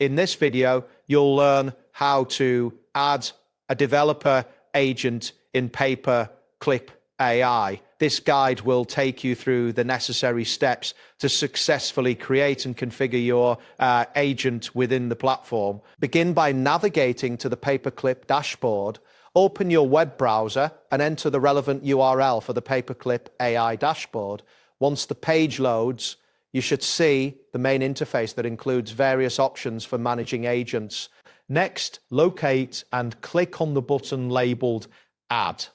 In this video, you'll learn how to add a developer agent in Paperclip AI. This guide will take you through the necessary steps to successfully create and configure your agent within the platform. Begin by navigating to the Paperclip dashboard. Open your web browser and enter the relevant URL for the Paperclip AI dashboard. Once the page loads, you should see the main interface that includes various options for managing agents. Next, locate and click on the button labeled Add.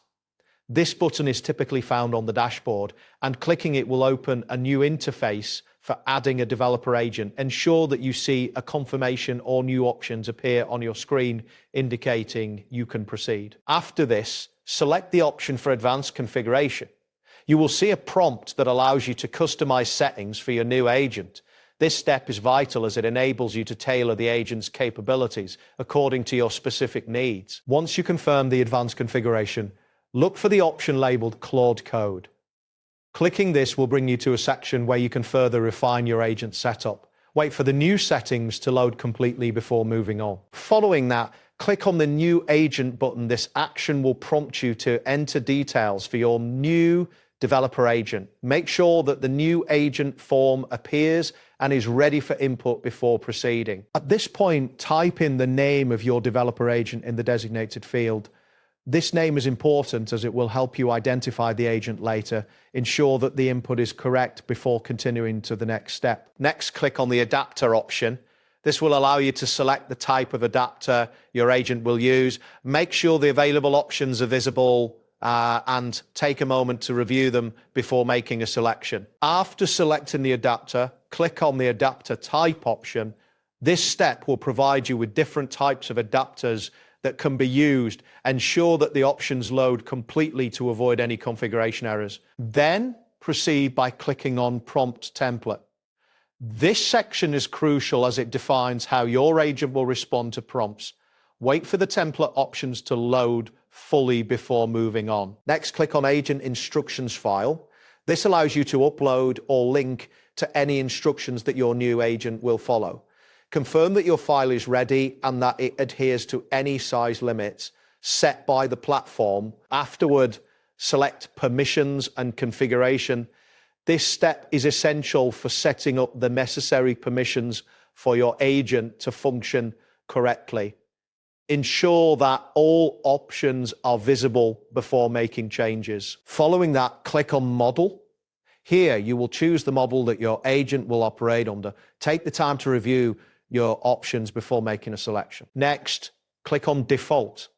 This button is typically found on the dashboard, and clicking it will open a new interface for adding a developer agent. Ensure that you see a confirmation or new options appear on your screen indicating you can proceed. After this, select the option for advanced configuration. You will see a prompt that allows you to customize settings for your new agent. This step is vital as it enables you to tailor the agent's capabilities according to your specific needs. Once you confirm the advanced configuration, look for the option labeled Claude Code. Clicking this will bring you to a section where you can further refine your agent setup. Wait for the new settings to load completely before moving on. Following that, click on the New Agent button. This action will prompt you to enter details for your new developer agent. Make sure that the new agent form appears and is ready for input before proceeding. At this point, type in the name of your developer agent in the designated field. This name is important as it will help you identify the agent later. Ensure that the input is correct before continuing to the next step. Next, click on the adapter option. This will allow you to select the type of adapter your agent will use. Make sure the available options are visible and take a moment to review them before making a selection. After selecting the adapter, click on the adapter type option. This step will provide you with different types of adapters that can be used. Ensure that the options load completely to avoid any configuration errors. Then proceed by clicking on Prompt Template. This section is crucial as it defines how your agent will respond to prompts. Wait for the template options to load fully before moving on. Next, click on Agent Instructions file. This allows you to upload or link to any instructions that your new agent will follow. Confirm that your file is ready and that it adheres to any size limits set by the platform. Afterward, select Permissions and Configuration. This step is essential for setting up the necessary permissions for your agent to function correctly. Ensure that all options are visible before making changes. Following that, click on Model. Here, you will choose the model that your agent will operate under. Take the time to review your options before making a selection. Next, click on Default.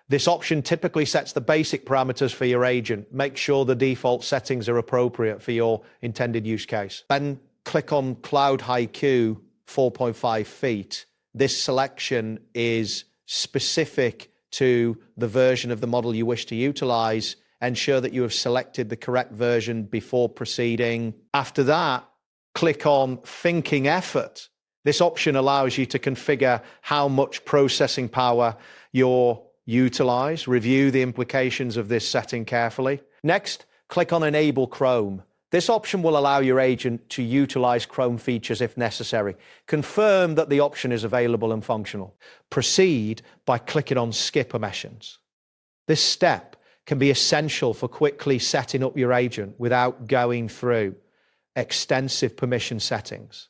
This option typically sets the basic parameters for your agent. Make sure the default settings are appropriate for your intended use case. Then click on Cloud IQ 4.5 feet. This selection is specific to the version of the model you wish to utilize. Ensure that you have selected the correct version before proceeding. After that, click on Thinking Effort. This option allows you to configure how much processing power you'll utilize. Review the implications of this setting carefully. Next, click on Enable Chrome. This option will allow your agent to utilize Chrome features if necessary. Confirm that the option is available and functional. Proceed by clicking on Skip Permissions. This step can be essential for quickly setting up your agent without going through extensive permission settings.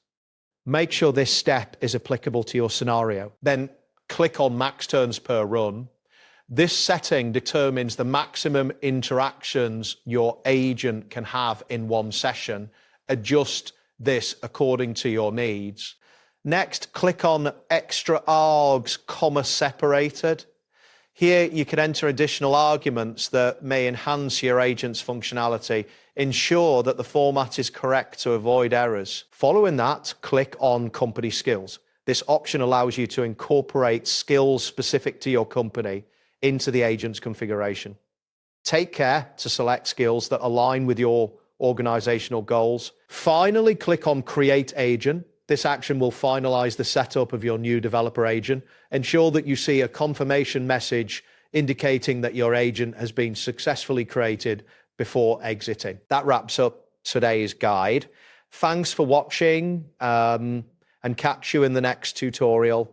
Make sure this step is applicable to your scenario. Then click on Max Turns Per Run. This setting determines the maximum interactions your agent can have in one session. Adjust this according to your needs. Next, click on Extra Args, comma separated. Here you can enter additional arguments that may enhance your agent's functionality. Ensure that the format is correct to avoid errors. Following that, click on Company Skills. This option allows you to incorporate skills specific to your company into the agent's configuration. Take care to select skills that align with your organizational goals. Finally, click on Create Agent. This action will finalize the setup of your new developer agent. Ensure that you see a confirmation message indicating that your agent has been successfully created before exiting. That wraps up today's guide. Thanks for watching. And and catch you in the next tutorial.